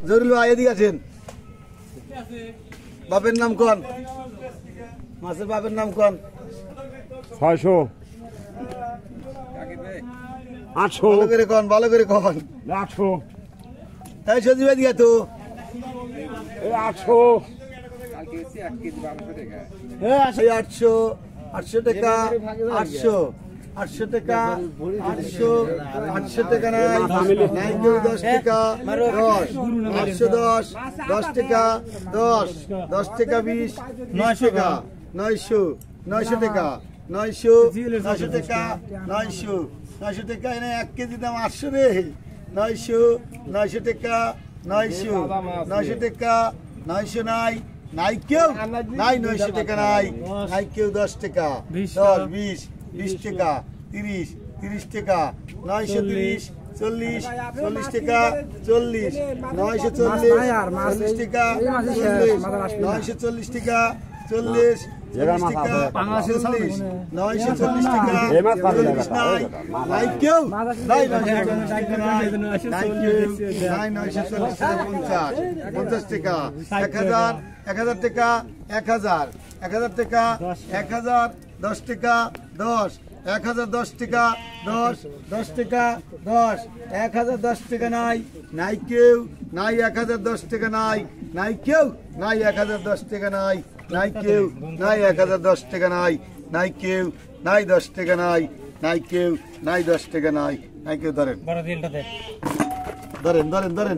জরুল ভাই এদিকে আছেন। বাপের নাম কোন? মাছের বাপের নাম কোন? 600 800 ভালো করে কোন, ভালো করে কোন। 800 এই সজি ভাই দিয়া তো 800 800 800 টাকা 800 800 টাকা 800 800 টাকা নাই নাই কেউ 10 টাকা 10 810 10 টাকা 10 10 টাকা 20 900 টাকা 900 900 টাকা 900 900 টাকা 900 900 টাকা এনে 1 কেজি দাম 800 রে 900 900 টাকা 900 900 টাকা 900 নাই নাই কেউ নাই 900 টাকা নাই নাই কেউ 10 টাকা 10 20 20 টাকা 30 30 টাকা 930 40 40 টাকা 40 940 40 টাকা 940 টাকা 40 40 টাকা 940 টাকা 40 নাই নাই কেউ নাই 940 টাকা নাই নাই কেউ নাই 940 টাকা 50 টাকা 1000 1000 টাকা 1000 1000 টাকা 1000 10 টাকা 10 1010 টাকা 10 10 টাকা 10 1010 টাকা নাই নাই কেউ নাই 1010 টাকা নাই নাই কেউ নাই 1010 টাকা নাই নাই কেউ নাই 1010 টাকা নাই নাই কেউ নাই 10 টাকা নাই নাই কেউ নাই 10 টাকা নাই নাই কেউ ধরেন ধরেন ধরেন ধরেন